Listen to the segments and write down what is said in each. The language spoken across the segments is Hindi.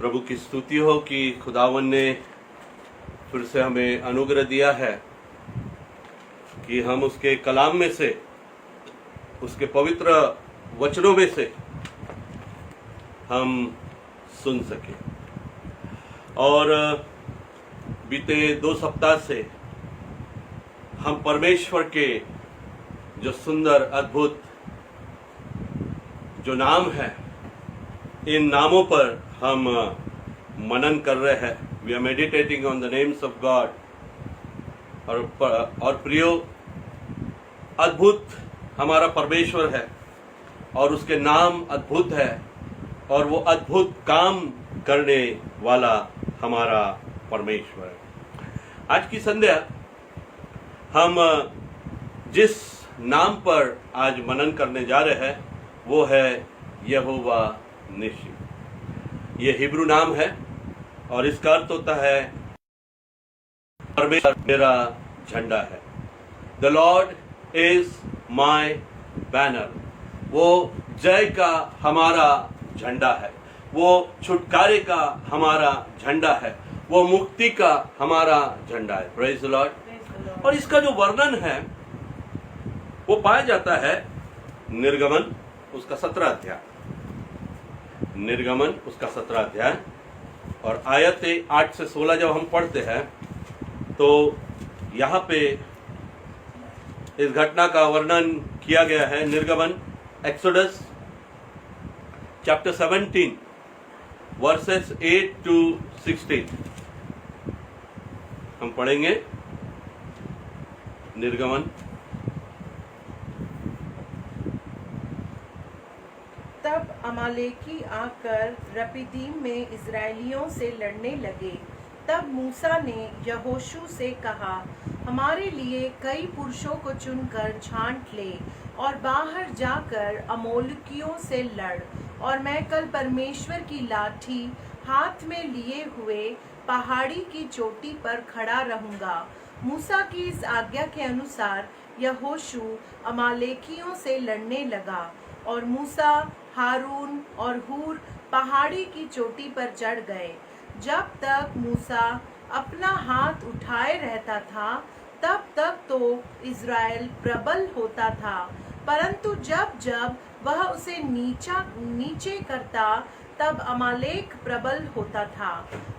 प्रभु की स्तुति हो कि खुदावन ने फिर से हमें अनुग्रह दिया है कि हम उसके कलाम में से, उसके पवित्र वचनों में से हम सुन सके। और बीते 2 सप्ताह से हम परमेश्वर के जो सुंदर अद्भुत जो नाम है, इन नामों पर हम मनन कर रहे हैं। We are meditating on the names of God. और प्रियो, अद्भुत हमारा परमेश्वर है और उसके नाम अद्भुत है और वो अद्भुत काम करने वाला हमारा परमेश्वर है। आज की संध्या हम जिस नाम पर आज मनन करने जा रहे हैं वो है यहोवा निस्सी। ये हिब्रू नाम है और इसका अर्थ होता है परमेश्वर मेरा झंडा है। The Lord is my banner. वो जय का हमारा झंडा है, वो छुटकारे का हमारा झंडा है, वो मुक्ति का हमारा झंडा है। Praise the Lord. और इसका जो वर्णन है वो पाया जाता है निर्गमन उसका 17 अध्याय, निर्गमन उसका 17 अध्याय और आयत 8 से 16 जब हम पढ़ते हैं तो यहाँ पे इस घटना का वर्णन किया गया है। निर्गमन, एक्सोडस चैप्टर 17 वर्सेस 8 to 16 हम पढ़ेंगे। निर्गमन। तब अमालेकी आकर रपीदीम में इजराइलियों से लड़ने लगे। तब मूसा ने यहोशू से कहा, हमारे लिए कई पुरुषों को चुनकर छांट ले और बाहर जाकर अमोलकियों से लड़, और मैं कल परमेश्वर की लाठी हाथ में लिए हुए पहाड़ी की चोटी पर खड़ा रहूंगा। मूसा की इस आज्ञा के अनुसार यहोशू अमालेकियों से लड़ने लगा और मूसा, हारून और हूर पहाड़ी की चोटी पर चढ़ गए। जब तक मूसा अपना हाथ उठाए रहता था तब तक तो इज़राइल प्रबल होता था, परंतु जब जब वह उसे नीचे करता तब अमालेक प्रबल होता था।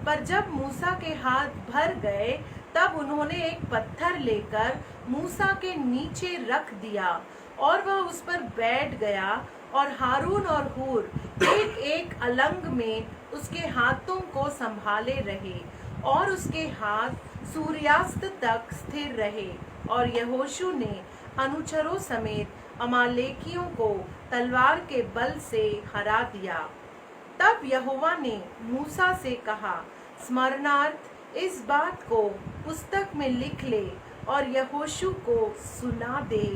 पर जब मूसा के हाथ भर गए तब उन्होंने एक पत्थर लेकर मूसा के नीचे रख दिया और वह उस पर बैठ गया, और हारून और हूर एक एक अलंग में उसके हाथों को संभाले रहे और उसके हाथ सूर्यास्त तक स्थिर रहे। और यहोशू ने अनुचरों समेत अमालेकियों को तलवार के बल से हरा दिया। तब यहोवा ने मूसा से कहा, स्मरणार्थ इस बात को पुस्तक में लिख ले और यहोशू को सुना दे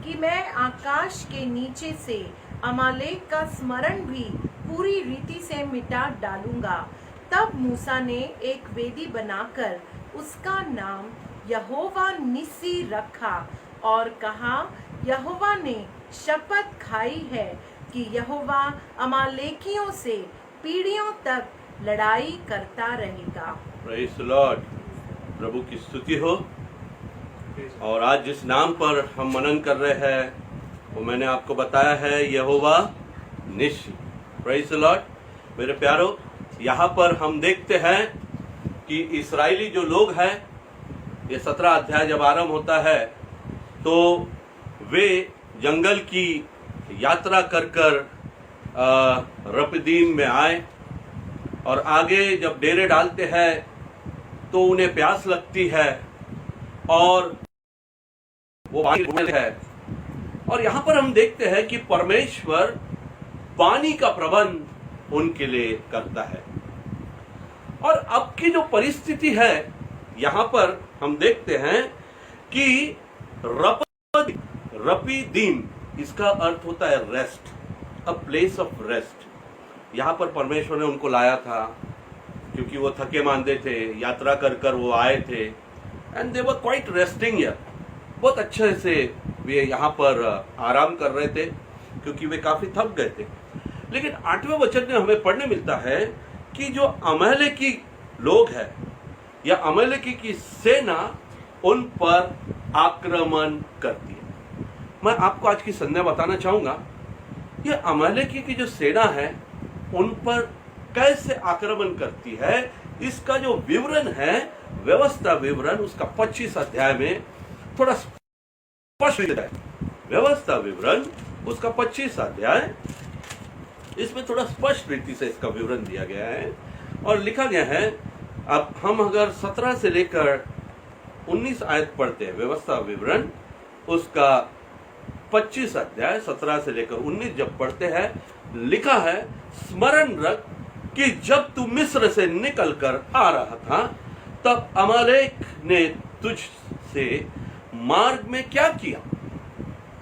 कि मैं आकाश के नीचे से अमालेक का स्मरण भी पूरी रीति से मिटा डालूंगा। तब मूसा ने एक वेदी बनाकर उसका नाम यहोवा निस्सी रखा और कहा, यहोवा ने शपथ खाई है कि यहोवा अमालेकियों से पीढ़ियों तक लड़ाई करता रहेगा। Praise the Lord. प्रभु की स्तुति हो। और आज जिस नाम पर हम मनन कर रहे हैं वो मैंने आपको बताया है यहोवा निस्सी। Praise the Lord. मेरे प्यारो, यहाँ पर हम देखते हैं कि इस्राएली जो लोग हैं, ये 17 अध्याय जब आरंभ होता है तो वे जंगल की यात्रा कर कर रपीदीम में आए और आगे जब डेरे डालते हैं तो उन्हें प्यास लगती है और वो पानी है। और यहाँ पर हम देखते हैं कि परमेश्वर पानी का प्रबंध उनके लिए करता है। और अब की जो परिस्थिति है यहाँ पर हम देखते हैं कि रपीदीम, इसका अर्थ होता है rest, a place of rest. यहाँ पर परमेश्वर ने उनको लाया था क्योंकि वो थके मांदे थे, यात्रा कर कर वो आए थे, and they were quite resting here. बहुत अच्छे से वे यहाँ पर आराम कर रहे थे क्योंकि वे काफी थक गए थे। लेकिन 8वें वचन में हमें पढ़ने मिलता है कि जो अमालेकी लोग हैं या अमालेकी की सेना उन पर आक्रमण करती है। मैं आपको आज की संध्या बताना चाहूंगा, ये अमालेकी की जो सेना है उन पर कैसे आक्रमण करती है, इसका जो विवरण है, व्यवस्था विवरण, उसका 25 अध्याय में थोड़ा स्पष्ट है। व्यवस्था विवरण उसका 25 अध्याय, इसमें थोड़ा स्पष्ट रीति से इसका विवरण दिया गया है और लिखा गया है। अब हम अगर 17 से लेकर 19 आयत पढ़ते हैं, व्यवस्था विवरण उसका 25 अध्याय 17 से लेकर 19 जब पढ़ते हैं, लिखा है, स्मरण रख कि जब तू मिस्र से निकल कर आ रहा था तब अमालेक ने तुझ से मार्ग में क्या किया,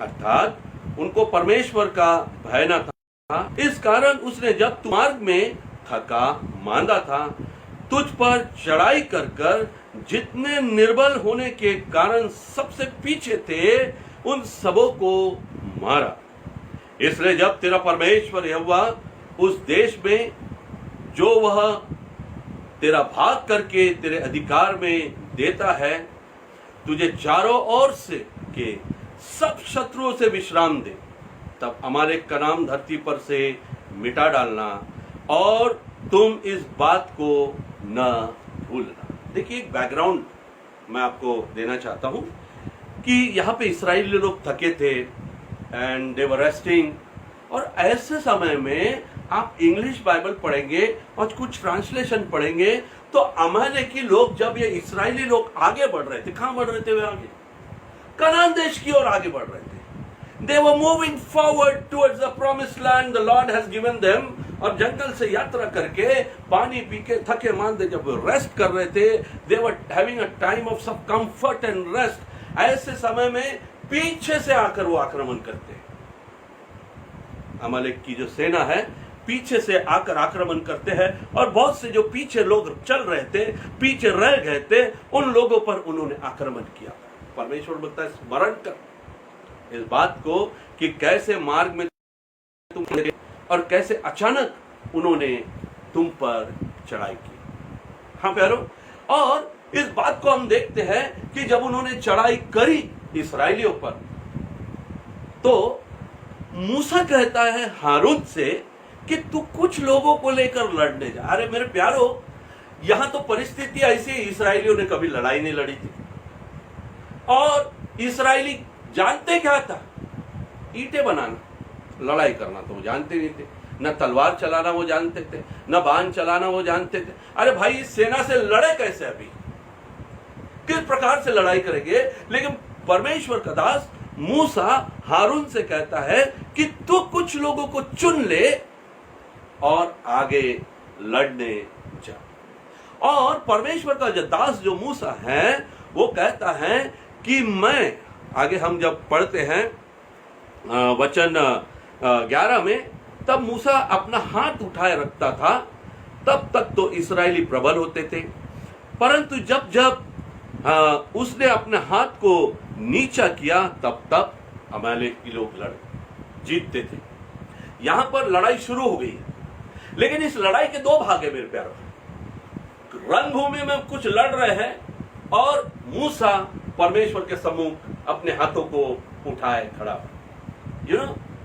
अर्थात उनको परमेश्वर का भय न था। इस कारण उसने जब तू मार्ग में थका मांदा था तुझ पर चढ़ाई कर कर जितने निर्बल होने के कारण सबसे पीछे थे उन सबों को मारा। इसलिए जब तेरा परमेश्वर यहोवा उस देश में जो वह तेरा भाग करके तेरे अधिकार में देता है, तुझे चारों ओर से के सब शत्रुओं से विश्राम दे, तब अमालेक का नाम धरती पर से मिटा डालना और तुम इस बात को न भूलना। देखिए, एक बैकग्राउंड मैं आपको देना चाहता हूं कि यहाँ पे इस्राएली लोग थके थे एंड दे वर रेस्टिंग, और ऐसे समय में आप इंग्लिश बाइबल पढ़ेंगे और कुछ ट्रांसलेशन पढ़ेंगे तो अमालेकी लोग, जब ये इस्राएली लोग आगे बढ़ रहे थे, कहां बढ़ रहे थे? वे आगे कनान देश की ओर आगे बढ़ रहे थे। They were moving forward towards the promised land the Lord has given them। और जंगल से यात्रा करके पानी पी के थके मांदे जब रेस्ट कर रहे थे, they were having a time of some comfort and rest। ऐसे समय में पीछे से आकर वो आक्रमण करते हैं। अमालेक की जो सेना है पीछे से आकर आक्रमण करते हैं और बहुत से जो पीछे लोग चल रहे थे, पीछे रह गए थे, उन लोगों पर उन्होंने आक्रमण किया। परमेश्वर बोलता है, स्मरण कर इस बात को कि कैसे मार्ग में तुम और कैसे अचानक उन्होंने तुम पर चढ़ाई की। हाँ प्यारो, और इस बात को हम देखते हैं कि जब उन्होंने चढ़ाई करी इस्राएलियों पर, तो मूसा कहता है हारून से कि तू कुछ लोगों को लेकर लड़ने जा। अरे मेरे प्यारो, यहां तो परिस्थिति ऐसी, इस्राएलियों ने कभी लड़ाई नहीं लड़ी थी और इस्राएली जानते क्या था? ईंटें बनाना, लड़ाई करना तो वो जानते नहीं थे, न तलवार चलाना वो जानते थे, न बाण चलाना वो जानते थे। अरे भाई, इस सेना से लड़े कैसे? अभी किस प्रकार से लड़ाई करेंगे? लेकिन परमेश्वर का दास मूसा हारून से कहता है कि तू कुछ लोगों को चुन ले और आगे लड़ने जा। और परमेश्वर का जो दास जो मूसा है वो कहता है कि मैं, आगे हम जब पढ़ते हैं वचन 11 में, तब मूसा अपना हाथ उठाए रखता था, तब तक तो इस्राएली प्रबल होते थे, परंतु जब जब उसने अपने हाथ को नीचा किया तब तब अमालेकी लोग जीतते थे। यहां पर लड़ाई शुरू हो गई है, लेकिन इस लड़ाई के दो भाग है मेरे प्यारों। रणभूमि में कुछ लड़ रहे हैं और मूसा परमेश्वर के सम्मुख अपने हाथों को उठाए खड़ा।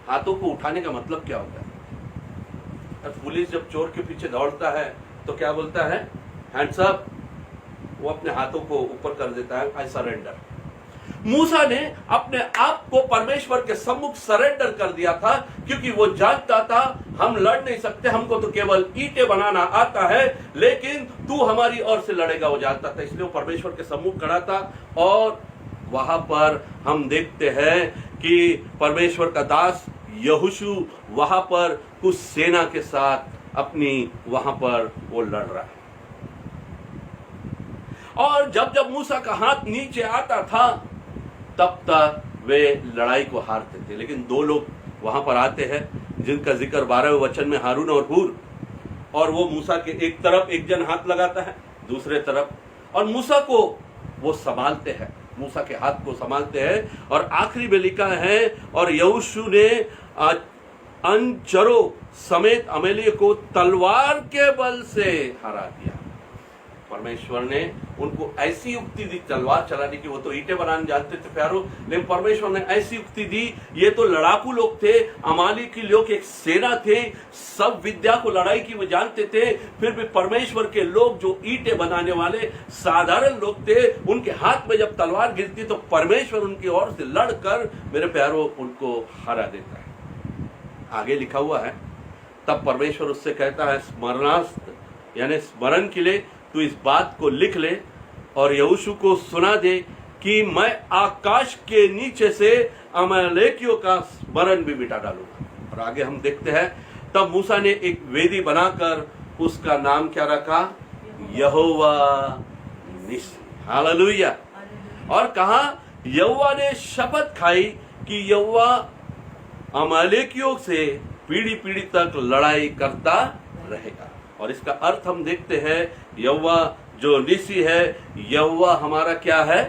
हाथों को उठाने का मतलब क्या होता है? पुलिस जब चोर के पीछे दौड़ता है तो क्या बोलता है? Hands up. वो अपने हाथों को ऊपर कर देता है, आई सरेंडर। मूसा ने अपने आप को परमेश्वर के सम्मुख सरेंडर कर दिया था, क्योंकि वो जानता था हम लड़ नहीं सकते, हमको तो केवल ईंटें बनाना आता है, लेकिन तू हमारी ओर से लड़ेगा, वो जानता था। इसलिए वो परमेश्वर के सम्मुख खड़ा था। और वहां पर हम देखते हैं कि परमेश्वर का दास यहोशू वहां पर कुछ सेना के साथ अपनी वहां पर वो लड़ रहा है। और जब जब मूसा का हाथ नीचे आता था तब तक वे लड़ाई को हारते थे। लेकिन दो लोग वहां पर आते हैं जिनका जिक्र 12वें वचन में, हारून और हूर, और वो मूसा के एक तरफ एक जन हाथ लगाता है, दूसरे तरफ, और मूसा को वो संभालते हैं, मूसा के हाथ को संभालते हैं। और आखिरी में लिखा है, और यहोशू ने अनचरों समेत अमेलिया को तलवार के बल से हरा दिया। परमेश्वर ने उनको ऐसी युक्ति दी तलवार चलाने की, वो तो ईंटें बनाने जानते थे प्यारो, लेकिन परमेश्वर ने ऐसी युक्ति दी। ये तो लड़ाकू लोग थे, अमालेकी लोग एक सेना थे, सब विद्या को लड़ाई की वो जानते थे, फिर भी परमेश्वर के लोग जो ईंटें बनाने वाले साधारण लोग थे, उनके हाथ में जब तलवार गिरती तो परमेश्वर उनकी ओर से लड़कर मेरे प्यारो उनको हरा देता है। आगे लिखा हुआ है, तब परमेश्वर उससे कहता है स्मरणार्थ यानी स्मरण के लिए तू इस बात को लिख ले और यहोशू को सुना दे कि मैं आकाश के नीचे से अमालेकियों का स्मरण भी मिटा डालूंगा। और आगे हम देखते हैं, तब मूसा ने एक वेदी बनाकर उसका नाम क्या रखा? यहोवा निस्सी। हालेलुया। और कहा, यहोवा ने शपथ खाई कि यहोवा अमालेकियों से पीढ़ी पीढ़ी तक लड़ाई करता रहेगा। और इसका अर्थ हम देखते हैं, यहोवा जो निसी है, यहोवा हमारा क्या है?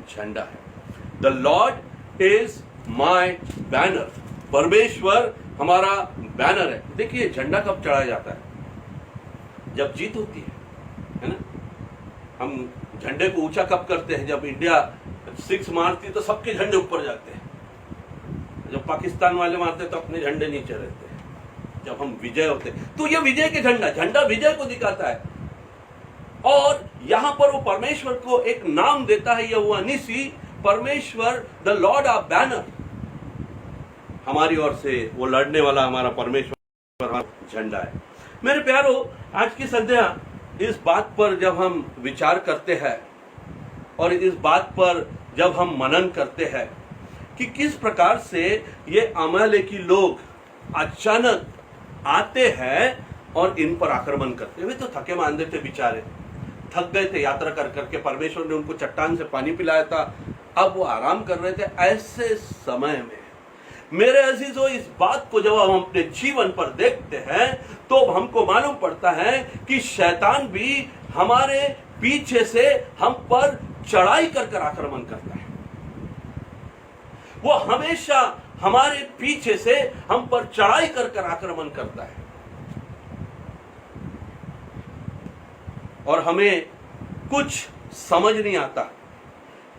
झंडा है। The Lord is my banner. परमेश्वर हमारा बैनर है। देखिए झंडा कब चढ़ाया जाता है? जब जीत होती है ना। हम झंडे को ऊंचा कब करते हैं? जब इंडिया 6 मारती तो सबके झंडे ऊपर जाते हैं, जब पाकिस्तान वाले मारते तो अपने झंडे नीचे रहते हैं, जब हम विजय होते तो ये विजय के झंडा विजय को दिखाता है। और यहां पर वो परमेश्वर को एक नाम देता है, यहोवा निसी, परमेश्वर द लॉर्ड ऑफ बैनर। हमारी ओर से वो लड़ने वाला हमारा परमेश्वर झंडा है। मेरे प्यारो, आज की संध्या इस बात पर जब हम विचार करते हैं और इस बात पर जब हम मनन करते हैं कि किस प्रकार से ये अमालेकी लोग अचानक आते हैं और इन पर आक्रमण करते हुए, तो थके मांदे थे बेचारे, थक गए थे यात्रा कर करके, परमेश्वर ने उनको चट्टान से पानी पिलाया था, अब वो आराम कर रहे थे। ऐसे समय में मेरे अजीजों, इस बात को जब हम अपने जीवन पर देखते हैं तो हमको मालूम पड़ता है कि शैतान भी हमारे पीछे से हम पर चढ़ाई कर कर आक्रमण करता है। वो हमेशा हमारे पीछे से हम पर चढ़ाई कर कर आक्रमण करता है और हमें कुछ समझ नहीं आता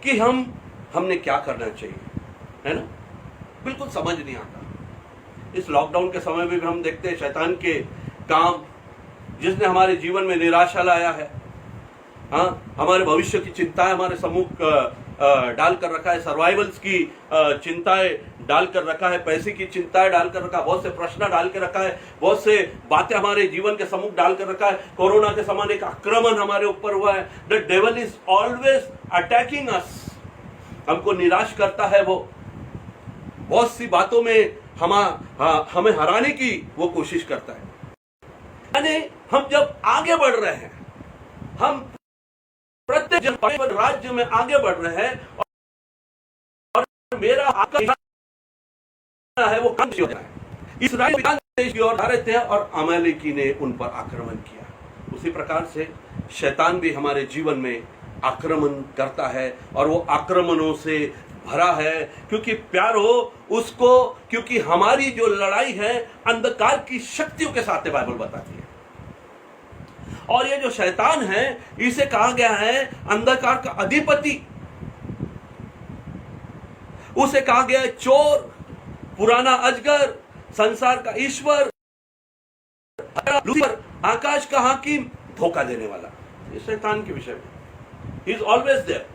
कि हमने क्या करना चाहिए, है ना। बिल्कुल समझ नहीं आता। इस लॉकडाउन के समय में भी हम देखते हैं शैतान के काम, जिसने हमारे जीवन में निराशा लाया है। हाँ, हमारे भविष्य की चिंताएं हमारे सम्मुख डाल कर रखा है, सर्वाइवल्स की चिंताएं डाल कर रखा है, पैसे की चिंताएं डाल कर रखा है, बहुत से प्रश्न डाल के रखा है, बहुत से बातें हमारे जीवन के सम्मुख डाल कर रखा है। कोरोना के समान एक आक्रमण हमारे ऊपर हुआ है। The devil is always attacking us. हमको निराश करता है, वो बहुत सी बातों में हमें हराने की वो कोशिश करता है। यानी हम जब आगे बढ़ रहे हैं, हम प्रत्येक राज्य में आगे बढ़ रहे हैं और मेरा है वो काम हो रहा है। इस्राएल देश की ओर आ रहे थे और अमालेकी ने उन पर आक्रमण किया। उसी प्रकार से शैतान भी हमारे जीवन में आक्रमण करता है और वो आक्रमणों से भरा है, क्योंकि प्यारो उसको, क्योंकि हमारी जो लड़ाई है अंधकार की शक्तियों के साथ बाइबल बताती है। और ये जो शैतान है, इसे कहा गया है अंधकार का अधिपति, उसे कहा गया है चोर, पुराना अजगर, संसार का ईश्वर, आकाश का हाकिम, धोखा देने वाला। ये शैतान के विषय में ही is always there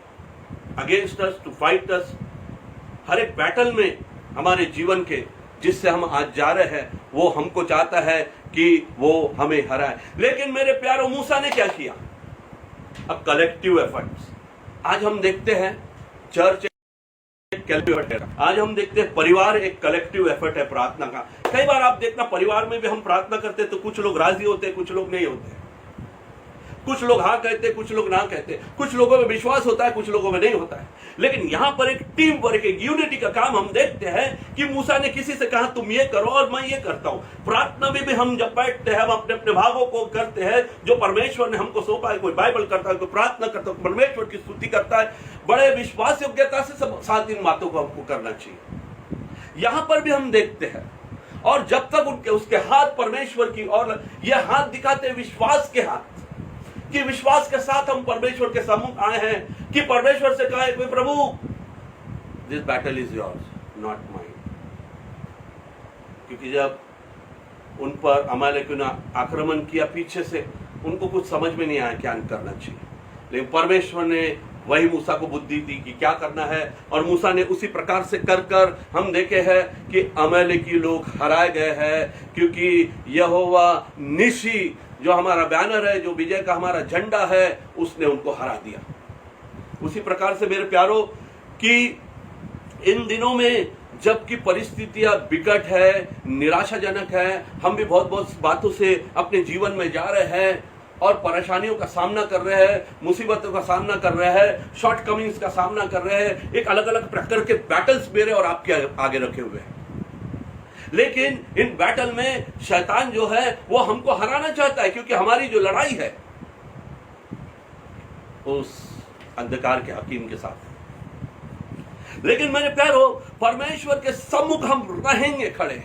against us, to fight us. हर एक बैटल में हमारे जीवन के जिससे हम आज जा रहे हैं, वो हमको चाहता है कि वो हमें हराए। लेकिन मेरे प्यारो, मूसा ने क्या किया? अब कलेक्टिव एफर्ट्स। आज हम देखते हैं चर्च एक कलेक्टिव एफर्ट है, आज हम देखते हैं परिवार एक कलेक्टिव एफर्ट है प्रार्थना का। कई बार आप देखना, परिवार में भी हम प्रार्थना करते तो कुछ लोग राजी होते, कुछ लोग नहीं होते, कुछ लोग हाँ कहते, कुछ लोग ना कहते, कुछ लोगों में विश्वास होता है, कुछ लोगों में नहीं होता है। लेकिन यहां पर एक टीम वर्क, एक यूनिटी का काम हम देखते हैं कि मूसा ने किसी से कहा तुम ये करो और मैं ये करता हूं। प्रार्थना में भी हम जब बैठते हैं, हम अपने अपने भागों को करते हैं जो परमेश्वर ने हमको सौंपा है। कोई बाइबल करता है, कोई प्रार्थना करता है, परमेश्वर की स्तुति करता है। बड़े विश्वास योग्यता से सब साथ इन बातों को हमको करना चाहिए। यहां पर भी हम देखते हैं और जब तक उनके उसके हाथ परमेश्वर की और यह हाथ दिखाते हैं विश्वास के हाथ, कि विश्वास के साथ हम परमेश्वर के सम्मुख आए हैं, कि परमेश्वर से कहे कि प्रभु this battle is yours not mine. क्योंकि जब उन पर अमालेकियों ने आक्रमण किया पीछे से, उनको कुछ समझ में नहीं आया क्या करना चाहिए, लेकिन परमेश्वर ने वही मूसा को बुद्धि दी कि क्या करना है, और मूसा ने उसी प्रकार से कर कर हम देखे हैं कि अमालेकी लोग हराए गए हैं। क्योंकि यहोवा निशी जो हमारा बैनर है, जो विजय का हमारा झंडा है, उसने उनको हरा दिया। उसी प्रकार से मेरे प्यारों कि इन दिनों में जबकि परिस्थितियां बिकट है, निराशाजनक है, हम भी बहुत बहुत बातों से अपने जीवन में जा रहे हैं और परेशानियों का सामना कर रहे हैं, मुसीबतों का सामना कर रहे हैं, शॉर्ट कमिंग्स का सामना कर रहे हैं, एक अलग अलग प्रकार के बैटल्स मेरे और आपके आगे रखे हुए हैं। लेकिन इन बैटल में शैतान जो है वो हमको हराना चाहता है, क्योंकि हमारी जो लड़ाई है उस अंधकार के हकीम के साथ। लेकिन मेरे प्यारों, परमेश्वर के सम्मुख हम रहेंगे खड़े,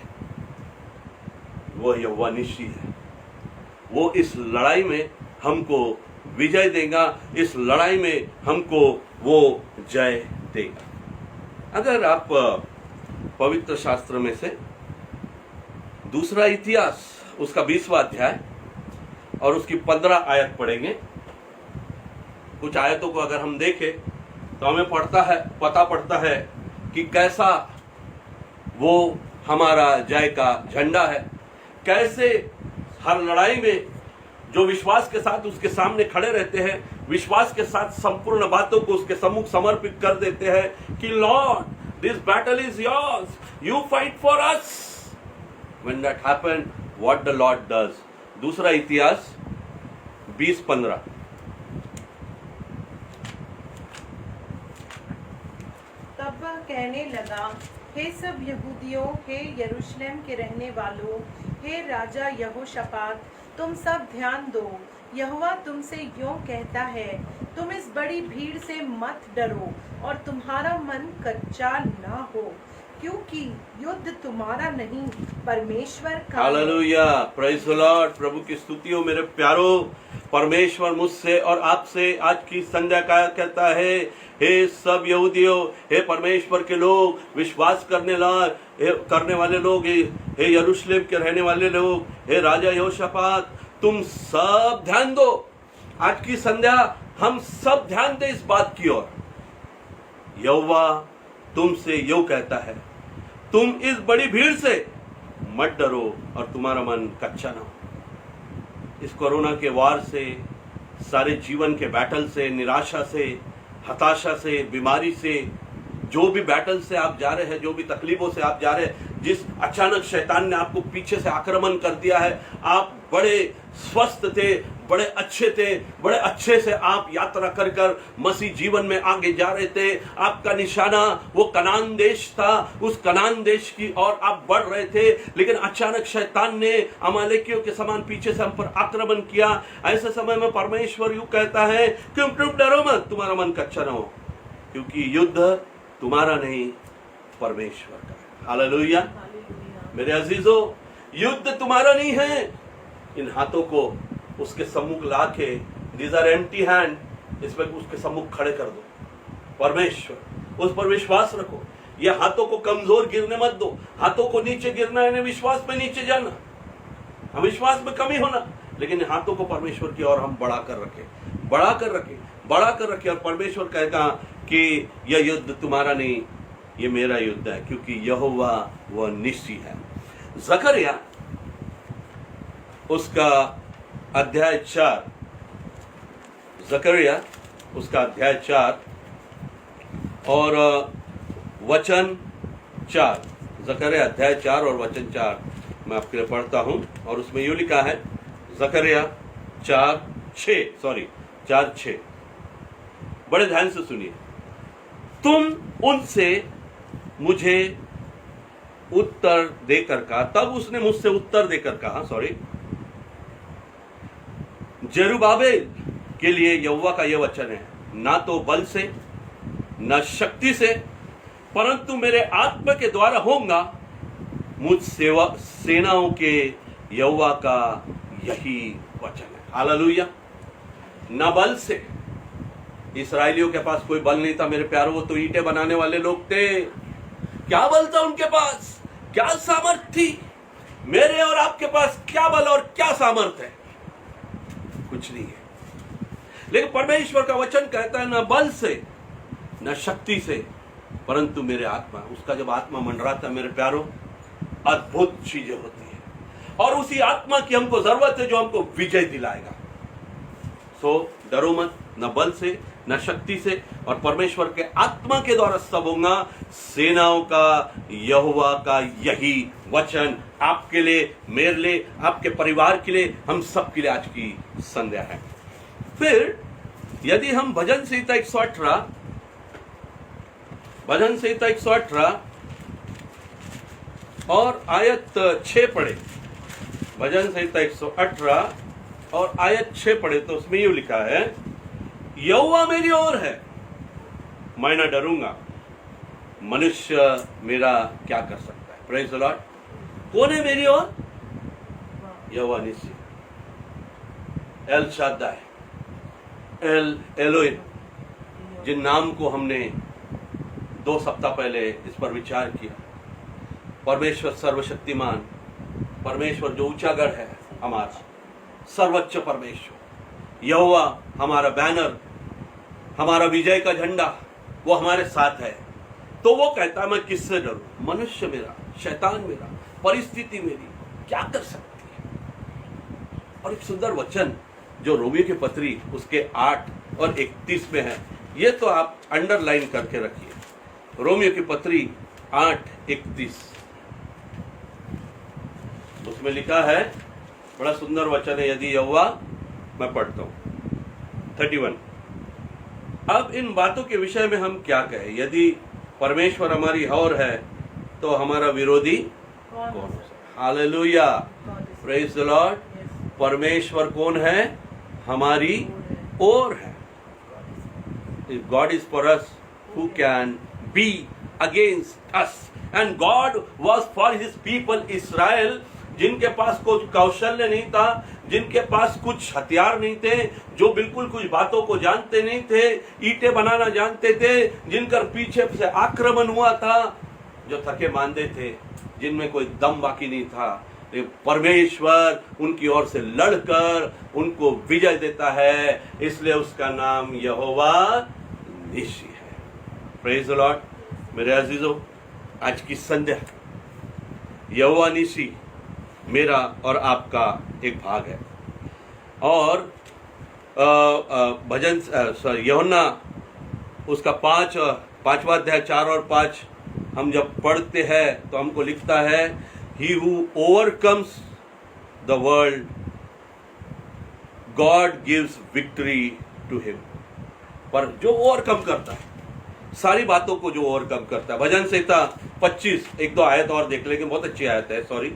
वो यहोवा निशी है, वो इस लड़ाई में हमको विजय देगा, इस लड़ाई में हमको वो जय देगा। अगर आप पवित्र शास्त्र में से दूसरा इतिहास उसका 20वां अध्याय और उसकी 15 आयत पढ़ेंगे, कुछ आयतों को अगर हम देखें तो हमें पता पड़ता है कि कैसा वो हमारा जय का झंडा है, कैसे हर लड़ाई में जो विश्वास के साथ उसके सामने खड़े रहते हैं, विश्वास के साथ संपूर्ण बातों को उसके सम्मुख समर्पित कर देते हैं कि Lord this battle is yours, you fight for us. When that happened, what the Lord does? दूसरा इतिहास 20:15। तब वह कहने लगा, हे सब यहूदियों, हे यरूशलेम के रहने वालों, हे राजा यहोशापात, तुम सब ध्यान दो। यहोवा तुमसे यूं कहता है, तुम इस बड़ी भीड़ से मत डरो और तुम्हारा मन कच्चा ना हो, क्योंकि युद्ध तुम्हारा नहीं परमेश्वर का। Hallelujah, praise the Lord. प्रभु की स्तुति हो मेरे प्यारों। परमेश्वर मुझसे और आपसे आज की संध्या का कहता है, हे सब यहूदियों, हे परमेश्वर के लोग, विश्वास करने वाले लोग, हे यरूशलेम के रहने वाले लोग, हे राजा यहोशापात, तुम सब ध्यान दो। आज की संध्या हम सब ध्यान दें इस बात की ओर। यहोवा तुमसे यूं कहता है, तुम इस बड़ी भीड़ से मत डरो और तुम्हारा मन कच्चा ना हो। इस कोरोना के वार से, सारे जीवन के बैटल से, निराशा से, हताशा से, बीमारी से, जो भी बैटल से आप जा रहे हैं, जो भी तकलीफों से आप जा रहे हैं, जिस अचानक शैतान ने आपको पीछे से आक्रमण कर दिया है, आप बड़े स्वस्थ थे, बड़े अच्छे थे, बड़े अच्छे से आप यात्रा कर कर मसीह जीवन में आगे जा रहे थे। आपका निशाना वो कनान देश था, उस कनान देश की ओर आप बढ़ रहे थे, लेकिन अचानक शैतान ने अमालेकियों के समान पीछे से हम पर आक्रमण किया। ऐसे समय में परमेश्वर यूं कहता है कि तुम डरो मत, तुम्हारा मन कच्चा न हो, क्योंकि युद्ध तुम्हारा नहीं परमेश्वर का है। हालेलुया। मेरे अजीजों, युद्ध तुम्हारा नहीं है। इन हाथों को उसके सम्मुख लाके, दीज आर एम्प्टी हैंड, इसमें उसके सम्मुख खड़े कर दो। परमेश्वर, उस पर विश्वास रखो। ये हाथों को कमजोर गिरने मत दो। हाथों को नीचे गिरना है, विश्वास में नीचे जाना, हम विश्वास में कमी होना, लेकिन हाथों को परमेश्वर की ओर हम बढ़ा कर रखे। और परमेश्वर कहता कि यह युद्ध तुम्हारा नहीं, ये मेरा युद्ध है, क्योंकि यहोवा वह निसी है। जकरिया उसका अध्याय 4, जकरिया उसका अध्याय 4 और वचन 4, जकरिया अध्याय 4 और वचन 4 मैं आपके लिए पढ़ता हूं, और उसमें यूं लिखा है, जकरिया 4:6। बड़े ध्यान से सुनिए। तुम उनसे मुझे उत्तर देकर कहा, तब उसने मुझसे उत्तर देकर कहा, जेरुब्बाबेल के लिए यहोवा का यह वचन है, ना तो बल से न शक्ति से, परंतु मेरे आत्मा के द्वारा होगा, मुझ सेनाओं के यहोवा का यही वचन है। हालेलुया। न बल से, इस्राएलियों के पास कोई बल नहीं था मेरे प्यारों, वो तो ईंटें बनाने वाले लोग थे। क्या बल था उनके पास, क्या सामर्थ थी? मेरे और आपके पास क्या बल और क्या सामर्थ है? कुछ नहीं है। लेकिन परमेश्वर का वचन कहता है न बल से न शक्ति से, परंतु मेरे आत्मा। उसका जब आत्मा मंडराता है मेरे प्यारों, अद्भुत चीजें होती है। और उसी आत्मा की हमको जरूरत है जो हमको विजय दिलाएगा। सो डरो मत, न बल से न शक्ति से, और परमेश्वर के आत्मा के द्वारा सब होगा। सेनाओं का यहोवा का यही वचन आपके लिए, मेरे लिए, आपके परिवार के लिए, हम सब के लिए आज की संध्या है। फिर यदि हम भजन संहिता 118 और आयत 6 पढ़े, भजन संहिता 118 और आयत 6 पढ़े, तो उसमें यूं लिखा है, यहोवा मेरी ओर है, मैं न डरूंगा, मनुष्य मेरा क्या कर सकता है। Praise the Lord. कौन है मेरी ओर? यहोवा निसी, एल शाद्दाई, एल एलोहिम, जिन नाम को हमने 2 सप्ताह पहले इस पर विचार किया। परमेश्वर सर्वशक्तिमान, परमेश्वर जो ऊंचागढ़ है हमारा, सर्वोच्च परमेश्वर, यहोवा हमारा बैनर, हमारा विजय का झंडा, वो हमारे साथ है। तो वो कहता है मैं किससे डरूं? मनुष्य मेरा, शैतान मेरा, परिस्थिति मेरी क्या कर सकती है। और एक सुंदर वचन जो रोमियो की पत्री उसके 8 और 31 में है, ये तो आप अंडरलाइन करके रखिए। रोमियो की पत्री 8:31, उसमें लिखा है, बड़ा सुंदर वचन है। यदि यहोवा, मैं पढ़ता हूं 31, अब इन बातों के विषय में हम क्या कहें? यदि परमेश्वर हमारी ओर है तो हमारा विरोधी कौन हो सकता? Hallelujah, praise the Lord. परमेश्वर कौन है? हमारी ओर है। If God is for us, who can be against us? And God was for his people Israel, जिनके पास कुछ कौशल्य नहीं था, जिनके पास कुछ हथियार नहीं थे, जो बिल्कुल कुछ बातों को जानते नहीं थे, ईंटें बनाना जानते थे, जिनकर पीछे से आक्रमण हुआ था, जो थके मांदे थे, जिनमें कोई दम बाकी नहीं था। परमेश्वर उनकी ओर से लड़कर उनको विजय देता है, इसलिए उसका नाम यहोवा निसी है। Praise the Lord. मेरे अजीजों, आज की संध्या यहोवा निसी मेरा और आपका एक भाग है। और भजन यूहन्ना उसका 5वां अध्याय 4 और 5 हम जब पढ़ते हैं तो हमको लिखता है, He who overcomes the world, God gives victory to him। पर जो ओवरकम करता है, सारी बातों को जो ओवरकम करता है। भजन संहिता 25, 1-2 आयत और देख लेंगे, बहुत अच्छी आयत है, सॉरी।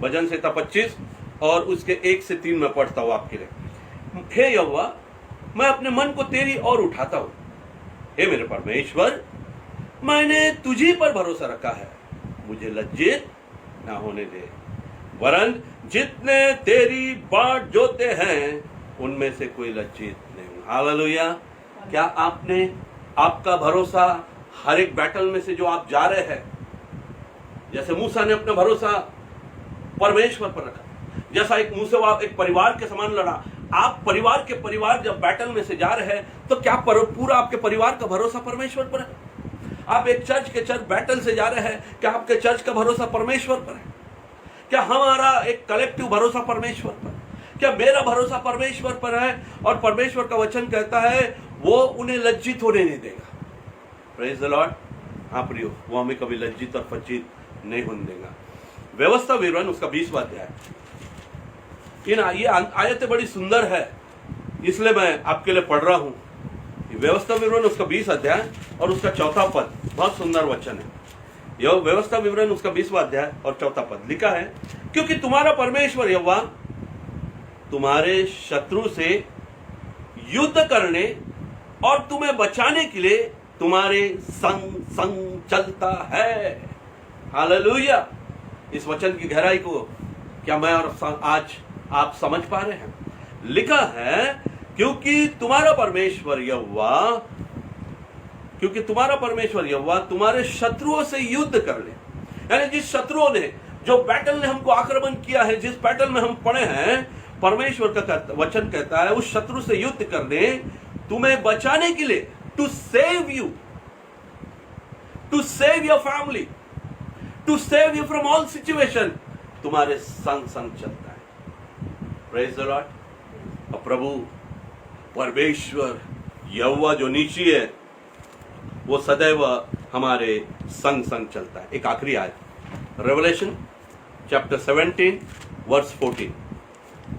भजन संहिता 25 और उसके 1 से 3 में पढ़ता हूं आपके लिए। हे यहोवा, मैं अपने मन को तेरी ओर उठाता हूं। हे मेरे परमेश्वर, मैंने तुझी पर भरोसा रखा है, मुझे लज्जित ना होने दे। वरन जितने तेरी बाट जोते हैं उनमें से कोई लज्जित नहीं। हालेलुया। क्या आपने आपका भरोसा हर एक बैटल में से जो आप जा रहे हैं, जैसे मूसा ने अपना भरोसा परमेश्वर पर रखा, जैसा एक मूसा एक परिवार के समान लड़ा, आप परिवार के परिवार जब बैटल में से जा रहे हैं तो क्या पूरा आपके परिवार का भरोसा परमेश्वर पर है? आप एक चर्च के चर्च बैटल से जा रहे हैं, क्या आपके चर्च का भरोसा परमेश्वर पर है? क्या हमारा एक कलेक्टिव भरोसा परमेश्वर पर? क्या मेरा भरोसा परमेश्वर पर है? और परमेश्वर का वचन कहता है वो उन्हें लज्जित होने नहीं देगा। Praise the Lord. हाँ प्रियो, वो हमें कभी लज्जित और फज्जित नहीं होने देगा। व्यवस्था विवरण उसका 20वां अध्याय। ये आयतें बड़ी सुंदर है, इसलिए मैं आपके लिए पढ़ रहा हूं। व्यवस्था विवरण उसका 20 अध्याय और उसका 4 पद, बहुत सुंदर वचन है। यह व्यवस्था विवरण उसका 20वां अध्याय और 4 पद लिखा है, क्योंकि तुम्हारा परमेश्वर यहोवा तुम्हारे शत्रु से युद्ध करने और तुम्हें बचाने के लिए तुम्हारे संग संग चलता है। हालेलुया। इस वचन की गहराई को क्या मैं और आज आप समझ पा रहे हैं? लिखा है क्योंकि तुम्हारा परमेश्वर यहोवा तुम्हारे शत्रुओं से युद्ध कर ले। यानी जिस शत्रुओं ने, जो बैटल ने हमको आक्रमण किया है, जिस बैटल में हम पड़े हैं, परमेश्वर का वचन कहता है उस शत्रु से युद्ध करने, तुम्हें बचाने के लिए, to save you, to save your family, to save you from all situation, तुम्हारे संग संग चलता है। Praise the Lord. और प्रभु परमेश्वर यहोवा जो नीची है वो सदैव हमारे संग संग चलता है। एक आखिरी आयत, Revelation chapter 17 verse 14।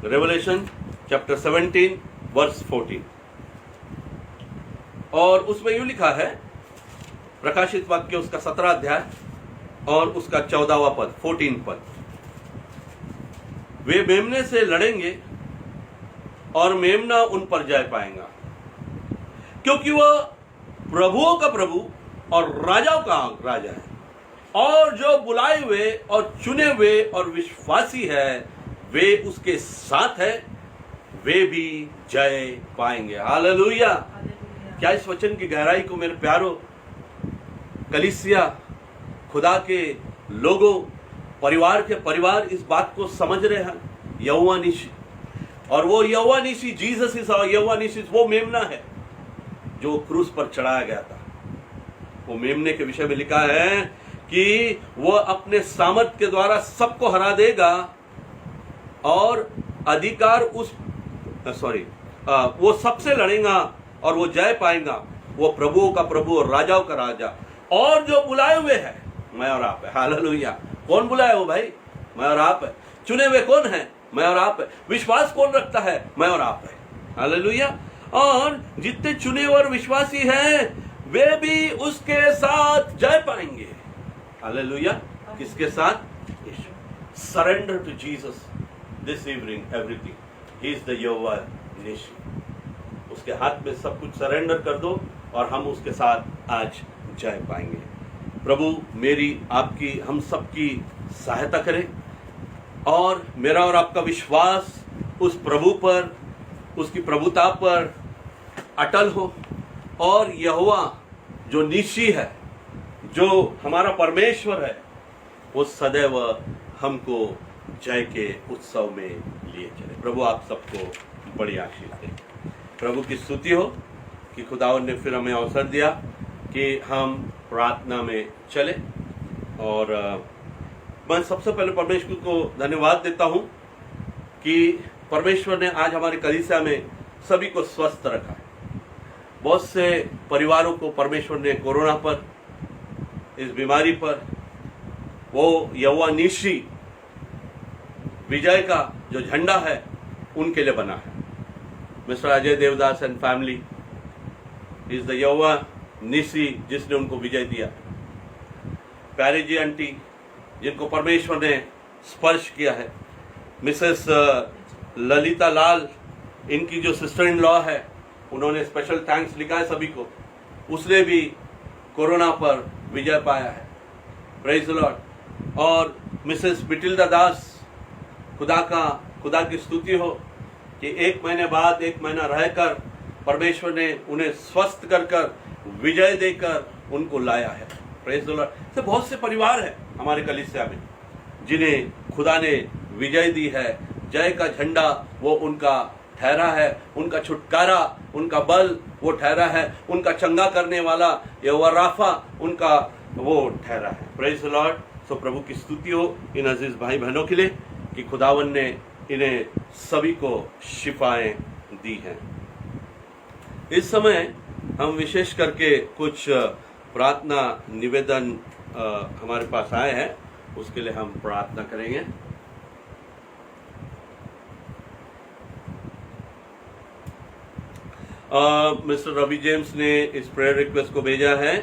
Revelation chapter 17 verse 14। और उसमें यूं लिखा है, प्रकाशित वाक्य उसका 17 अध्याय और उसका 14वां पद, 14 पद, वे मेमने से लड़ेंगे और मेमना उन पर जय पाएगा, क्योंकि वह प्रभुओं का प्रभु और राजाओं का राजा है, और जो बुलाए हुए और चुने हुए और विश्वासी है वे उसके साथ है, वे भी जय पाएंगे। हालेलुया। क्या इस वचन की गहराई को मेरे प्यारो कलीसिया, खुदा के लोगों, परिवार के परिवार इस बात को समझ रहे हैं? यहोवा नीसी, और वो यहोवा नीसी, जीसस इज यहोवा नीसी, वो मेमना है जो क्रूस पर चढ़ाया गया था। वो मेमने के विषय में लिखा है कि वह अपने सामर्थ के द्वारा सबको हरा देगा और अधिकार वो सबसे लड़ेगा और वो जय पाएगा। वो प्रभुओं का प्रभु और राजाओं का राजा, और जो बुलाए हुए है, मैं और आप है। हालेलुया। कौन बुलाए हो भाई? मैं और आप है। चुने हुए कौन है? मैं और आप है। विश्वास कौन रखता है? मैं और आप है। हालेलुया। और जितने चुने और विश्वासी हैं वे भी उसके साथ जय पाएंगे। हालेलुया। किसके साथ? Yeshu. Surrender to Jesus this evening everything, he is the Jehovah Nissi. उसके हाथ में सब कुछ सरेंडर कर दो और हम उसके साथ आज जय पाएंगे। प्रभु मेरी, आपकी, हम सबकी सहायता करें, और मेरा और आपका विश्वास उस प्रभु पर, उसकी प्रभुता पर अटल हो, और यहोवा जो नीसी है, जो हमारा परमेश्वर है, वो सदैव हमको जय के उत्सव में लिए चले। प्रभु आप सबको बड़ी आशीष दे। प्रभु की स्तुति हो कि खुदावन ने फिर हमें अवसर दिया कि हम प्रार्थना में चले। और मैं सबसे पहले परमेश्वर को धन्यवाद देता हूं कि परमेश्वर ने आज हमारे कलीसिया में सभी को स्वस्थ रखा है। बहुत से परिवारों को परमेश्वर ने कोरोना पर, इस बीमारी पर, वो यहोवा नीसी विजय का जो झंडा है उनके लिए बना है। Mr Ajay Devdas and family is the Jehovah Nissi जिसने उनको विजय दिया। प्यारे जी आंटी जिनको परमेश्वर ने स्पर्श किया है, मिसेस ललिता लाल, इनकी जो सिस्टर इन लॉ है, उन्होंने स्पेशल थैंक्स लिखा है सभी को, उसने भी कोरोना पर विजय पाया है। Praise the Lord. और मिसेस बिटिल्दा दास, खुदा की स्तुति हो कि 1 महीने बाद 1 महीना रहकर परमेश्वर ने उन्हें स्वस्थ कर विजय देकर उनको लाया है। Praise the Lord. से बहुत से परिवार है हमारे कलीसिया में जिन्हें खुदा ने विजय दी है। जय का झंडा वो उनका ठहरा है, उनका छुटकारा, उनका बल वो ठहरा है, उनका चंगा करने वाला यहोवा राफा उनका वो ठहरा है। Praise the Lord. सो प्रभु की स्तुति हो इन अजीज भाई बहनों के लिए कि खुदावन ने इन्हें सभी को शिफाएं दी हैं। इस समय हम विशेष करके कुछ प्रार्थना निवेदन हमारे पास आए हैं, उसके लिए हम प्रार्थना करेंगे। मिस्टर रवि जेम्स ने इस प्रेयर रिक्वेस्ट को भेजा है,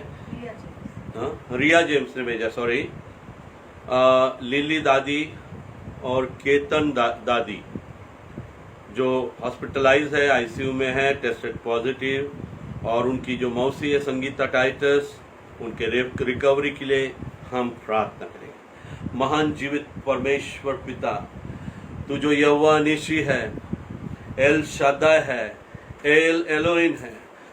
रिया जेम्स ने भेजा, सॉरी। लिली दादी और केतन दादी जो हॉस्पिटलाइज है, आईसीयू में है, टेस्टेड पॉजिटिव, और उनकी जो मौसी है संगीता टाइटस, उनके रिकवरी के लिए हम प्रार्थना करेंगे। महान जीवित परमेश्वर पिता, तू जो यहोवा निशी है, एल शाद्दाई है, एल एलोहिम है,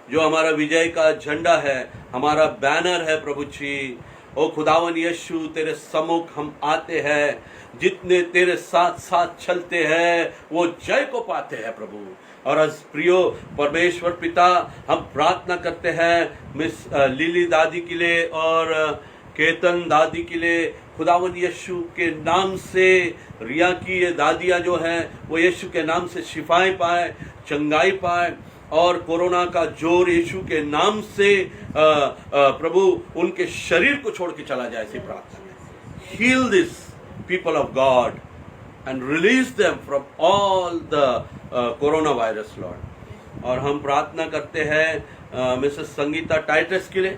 जो हमारा विजय का झंडा है, हमारा बैनर है प्रभु जी। ओ खुदावन यीशु, तेरे सम्मुख हम आते हैं, जितने तेरे साथ साथ चलते हैं वो जय को पाते हैं प्रभु। और आज प्रियो परमेश्वर पिता, हम प्रार्थना करते हैं मिस लिली दादी के लिए और केतन दादी के लिए, खुदावन यीशु के नाम से रिया की ये दादियाँ जो हैं वो यीशु के नाम से शिफाएं पाए, चंगाई पाए, और कोरोना का जोर यीशु के नाम से प्रभु उनके शरीर को छोड़ के चला जाए, ऐसी प्रार्थना है। Heal this people of God and release them from all the corona virus Lord. और हम प्रार्थना करते हैं मिसेस संगीता टाइटस के लिए,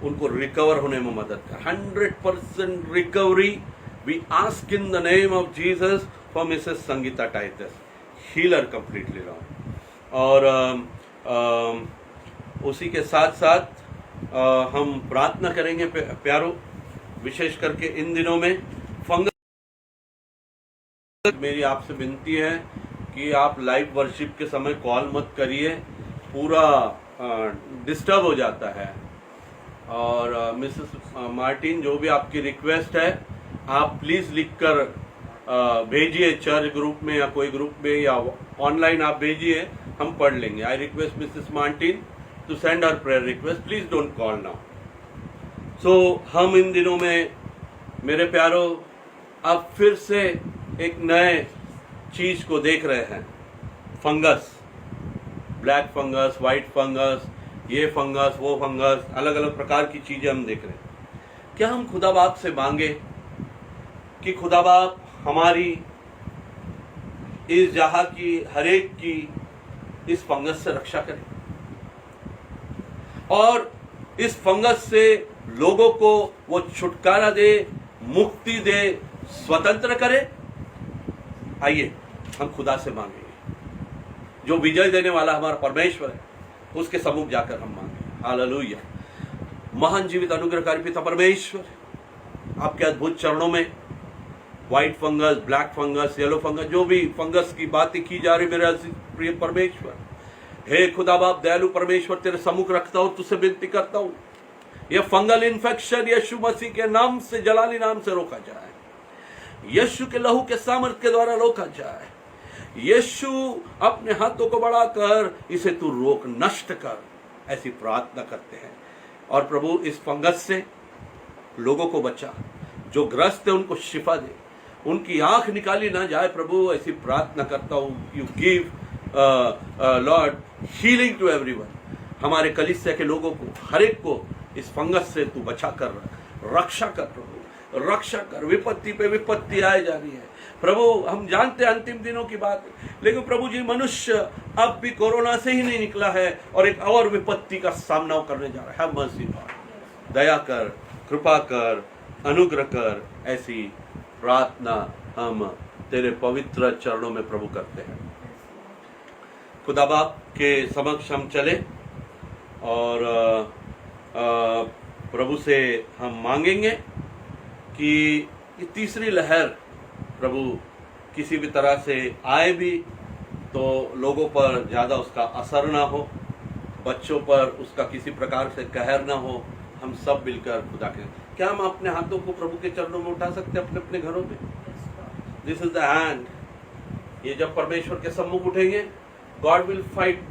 उनको रिकवर होने में मदद कर, 100% recovery we ask in the name of Jesus for Mrs Sangeeta Titus, heal her completely Lord. और उसी के साथ साथ हम प्रार्थना करेंगे प्यारो, विशेष करके इन दिनों में फंगस। मेरी आपसे विनती है कि आप लाइव वर्शिप के समय कॉल मत करिए, पूरा डिस्टर्ब हो जाता है। और मिसेस मार्टिन, जो भी आपकी रिक्वेस्ट है आप प्लीज़ लिखकर भेजिए, चर्च ग्रुप में या कोई ग्रुप में या ऑनलाइन आप भेजिए, हम पढ़ लेंगे। I request Mrs Martin to send our prayer request, please don't call now. So हम इन दिनों में मेरे प्यारो अब फिर से एक नए चीज को देख रहे हैं, fungus, black fungus, white fungus, ये फंगस, वो फंगस, अलग अलग प्रकार की चीजें हम देख रहे हैं। क्या हम खुदा बाप से मांगे कि खुदा बाप हमारी इस जहां की हरेक की इस फंगस से रक्षा करे और इस फंगस से लोगों को वो छुटकारा दे, मुक्ति दे, स्वतंत्र करे। आइए हम खुदा से मांगेंगे, जो विजय देने वाला हमारा परमेश्वर है, उसके सम्मुख जाकर हम मांगे। हालेलुया। महान जीवित अनुग्रहकारी पिता परमेश्वर, आपके अद्भुत चरणों में white fungus, black fungus, yellow fungus, जो भी फंगस की बातें की जा रही, मेरे प्रिय परमेश्वर, हे खुदा बाप दयालु परमेश्वर, तेरे सम्मुख रखता हूं, तुझसे विनती करता हूं, यह फंगल इन्फेक्शन यीशु मसीह के नाम से, जलाली नाम से रोका जाए, यीशु के लहू के सामर्थ के द्वारा रोका जाए। यीशु अपने हाथों को बढ़ाकर इसे तू रोक, नष्ट कर, ऐसी प्रार्थना करते हैं। और प्रभु इस फंगस से लोगों को बचा, जो ग्रस्त है उनको शिफा दे, उनकी आंख निकाली ना जाए प्रभु, ऐसी प्रार्थना करता हूं। You give Lord healing to everyone. हमारे कलीसिया के लोगों को, हर एक को इस फंगस से तू बचा कर, रक्षा कर प्रभु, रक्षा कर। विपत्ति पे विपत्ति आए जा रही है प्रभु, हम जानते हैं अंतिम दिनों की बात है, लेकिन प्रभु जी मनुष्य अब भी कोरोना से ही नहीं निकला है और एक और विपत्ति का सामना करने जा रहा है। मर्सी लॉर्ड, दया कर, कृपा कर, अनुग्रह कर, ऐसी प्रार्थना हम तेरे पवित्र चरणों में प्रभु करते हैं। खुदा बाप के समक्ष हम चले और प्रभु से हम मांगेंगे कि ये तीसरी लहर प्रभु किसी भी तरह से आए भी तो लोगों पर ज़्यादा उसका असर ना हो, बच्चों पर उसका किसी प्रकार से कहर ना हो। हम सब मिलकर खुदा के, क्या हम अपने हाथों को प्रभु के चरणों में उठा सकते हैं अपने अपने घरों में? This is the hand. ये जब परमेश्वर के सम्मुख उठेंगे, गॉड विल फाइट